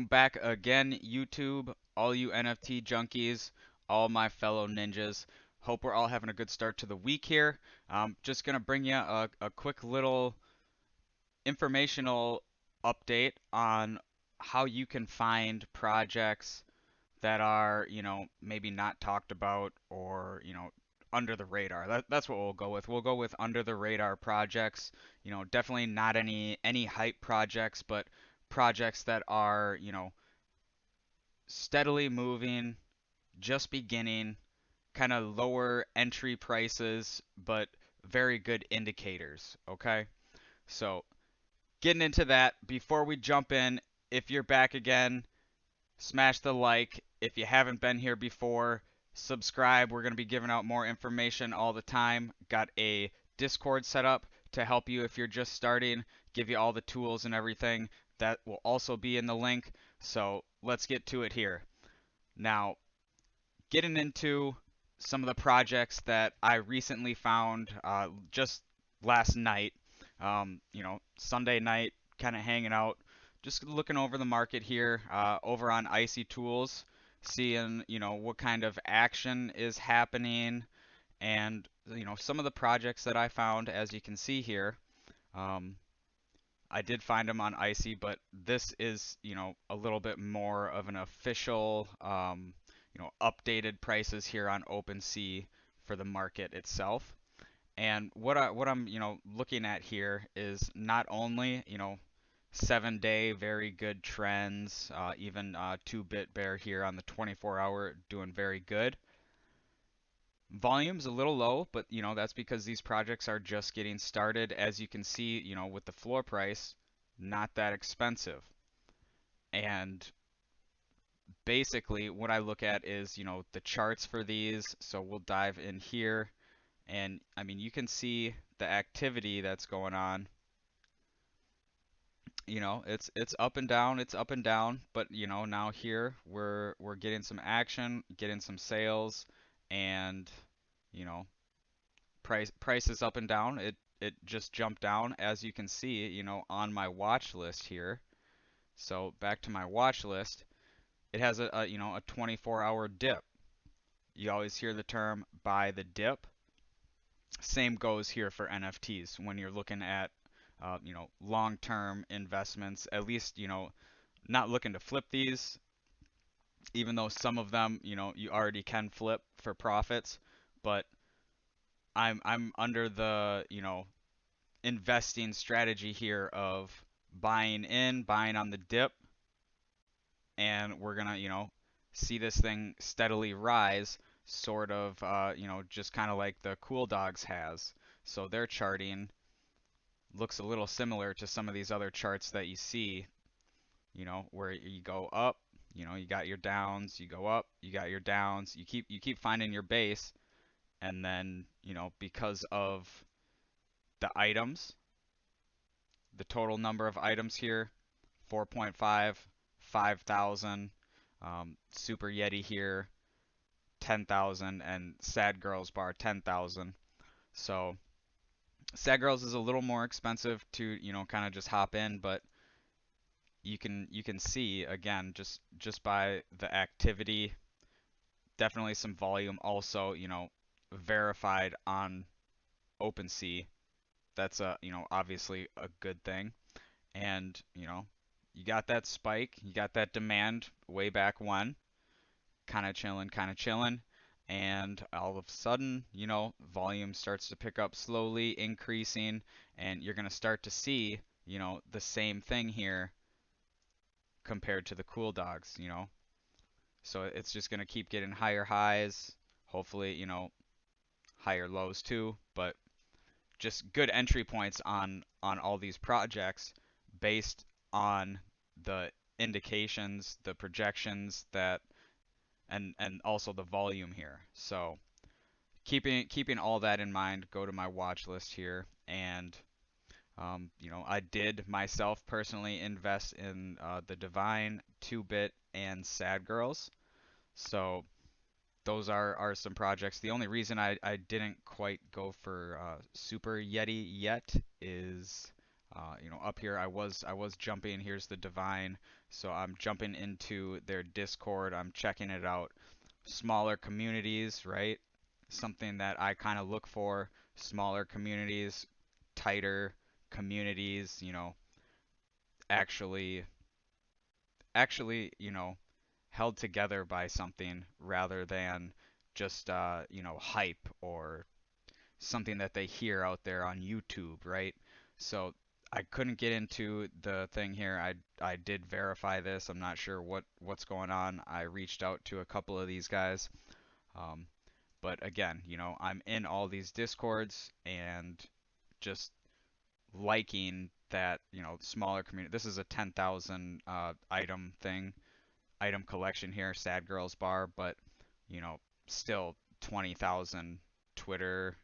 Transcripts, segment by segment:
Welcome back again, YouTube, all you NFT junkies, all my fellow ninjas. Hope we're all having a good start to the week here. Just gonna bring you a quick little informational update on how you can find projects that are, maybe not talked about or, under the radar. That's what we'll go with. We'll go with under the radar projects. Definitely not any hype projects, but projects that are, steadily moving, just beginning, kind of lower entry prices, but very good indicators, okay? So, getting into that, before we jump in, if you're back again, smash the like. If you haven't been here before, subscribe. We're going to be giving out more information all the time. Got a Discord set up to help you if you're just starting, give you all the tools and everything. That will also be in the link. So let's get to it here. Now, getting into some of the projects that I recently found just last night, Sunday night, kind of hanging out, just looking over the market here, over on Icy Tools, seeing, what kind of action is happening, and, some of the projects that I found, as you can see here. Um, I did find them on Icy, but this is, a little bit more of an official, updated prices here on OpenSea for the market itself. And what I'm, looking at here is not only, 7-day very good trends, even 2-bit bear here on the 24-hour doing very good. Volume's a little low, but that's because these projects are just getting started. As you can see, with the floor price, not that expensive. And basically what I look at is, the charts for these. So we'll dive in here and I mean, you can see the activity that's going on. It's up and down, it's up and down, but now here we're getting some action, getting some sales and, you know, price is up and down. It just jumped down as you can see, on my watch list here. So back to my watch list, it has a 24-hour dip. You always hear the term buy the dip. Same goes here for NFTs when you're looking at long-term investments. At least not looking to flip these, even though some of them you already can flip for profits. But I'm under the investing strategy here of buying in, buying on the dip, and we're gonna see this thing steadily rise, sort of just kind of like the Cool Dogs has. So their charting looks a little similar to some of these other charts that you see, where you go up, you got your downs, you go up, you got your downs, you keep finding your base, and then, because of the items, the total number of items here, 4.5, 5,000, Super Yeti here, 10,000, and Sad Girls Bar 10,000. So Sad Girls is a little more expensive to, kind of just hop in, but you can see again just by the activity, definitely some volume also, verified on OpenSea. That's obviously a good thing. And, you got that spike, you got that demand way back when, kind of chilling, and all of a sudden, volume starts to pick up slowly, increasing, and you're going to start to see, the same thing here compared to the Cool Dogs, So it's just going to keep getting higher highs, hopefully, higher lows too, but just good entry points on all these projects based on the indications, the projections that and also the volume here. So keeping all that in mind, go to my watch list here and I did myself personally invest in the Divine, 2-bit, and Sad Girls. So those are some projects. The only reason I didn't quite go for Super Yeti yet is Up here I was jumping. Here's the Divine, so I'm jumping into their Discord. I'm checking it out. Smaller communities, right? Something that I kind of look for. Smaller communities, tighter communities. Actually, actually, held together by something rather than just hype or something that they hear out there on YouTube, right? So I couldn't get into the thing here. I did verify this. I'm not sure what's going on. I reached out to a couple of these guys. Um, but again, I'm in all these discords and just liking that, smaller community. This is a 10,000 item thing, item collection here, Sad Girls Bar, but you know, still 20,000 Twitter,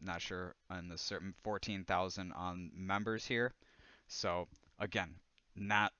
not sure on the certain 14,000 on members here. So again, not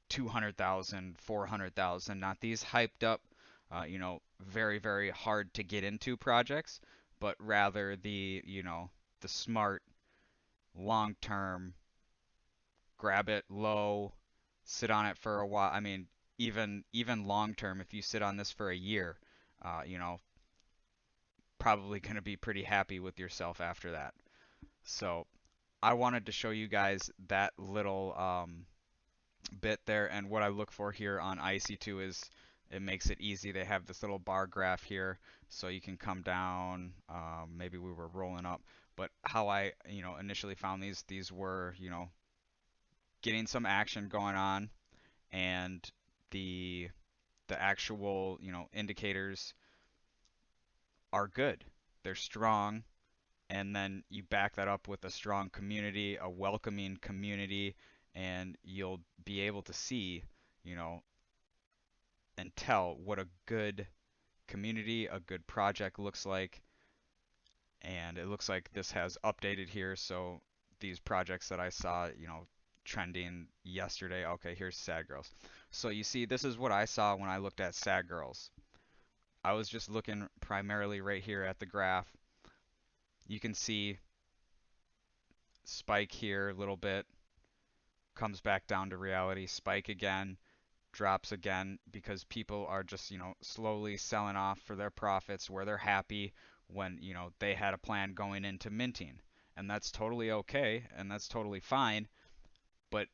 200,000, 400,000, not these hyped up, very, very hard to get into projects, but rather the smart, long term, grab it low, sit on it for a while. I mean, even long term, if you sit on this for a year, uh, you know, probably going to be pretty happy with yourself after that. So I wanted to show you guys that little bit there, and what I look for here on IC2 is it makes it easy. They have this little bar graph here, so you can come down. Maybe we were rolling up, but how I initially found these were getting some action going on, and the the actual indicators are good. They're strong, and then you back that up with a strong community, a welcoming community, and you'll be able to see, you know, and tell what a good community, a good project looks like. And it looks like this has updated here, so these projects that I saw, trending yesterday. Okay, here's Sad Girls. So you see, this is what I saw when I looked at Sad Girls. I was just looking primarily right here at the graph. You can see spike here a little bit, comes back down to reality, spike again, drops again because people are just, slowly selling off for their profits where they're happy when, they had a plan going into minting. And that's totally okay and that's totally fine. But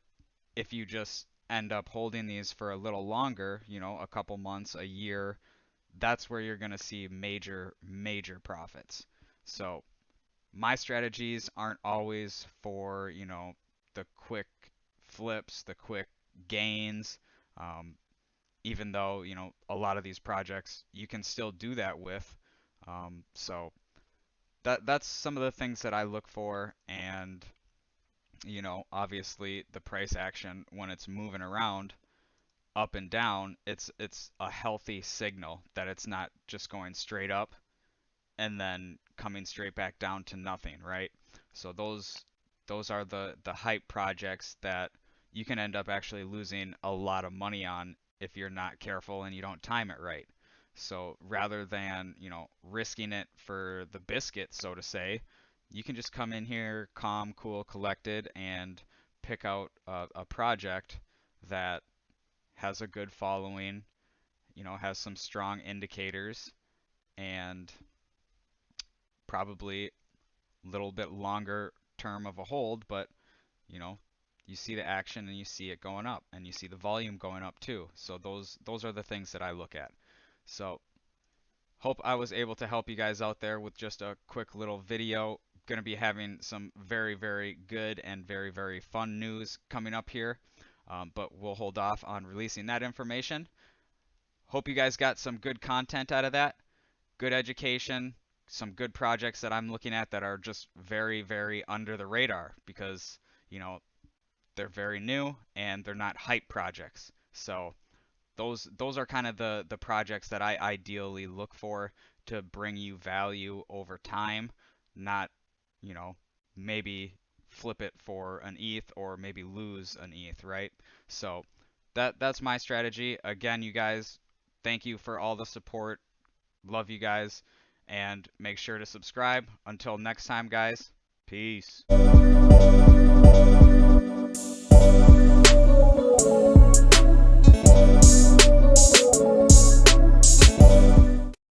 if you just end up holding these for a little longer, a couple months, a year, that's where you're going to see major, major profits. So my strategies aren't always for, the quick flips, the quick gains. Um, Even though, a lot of these projects you can still do that with. So that's some of the things that I look for, and obviously the price action when it's moving around up and down, it's a healthy signal that it's not just going straight up and then coming straight back down to nothing, right? So those are the hype projects that you can end up actually losing a lot of money on if you're not careful and you don't time it right. So rather than, risking it for the biscuit, so to say, you can just come in here calm, cool, collected and pick out a project that has a good following, has some strong indicators and probably a little bit longer term of a hold, but you know, you see the action and you see it going up and you see the volume going up too. So those are the things that I look at. So hope I was able to help you guys out there with just a quick little video. Going to be having some very, very good and very, very fun news coming up here, but we'll hold off on releasing that information. Hope you guys got some good content out of that, good education, some good projects that I'm looking at that are just very, very under the radar because, you know, they're very new and they're not hype projects. So those are kind of the projects that I ideally look for to bring you value over time, not, you know, maybe flip it for an ETH or maybe lose an ETH, right? So that's my strategy. Again, you guys, thank you for all the support. Love you guys and make sure to subscribe. Until next time, guys. Peace.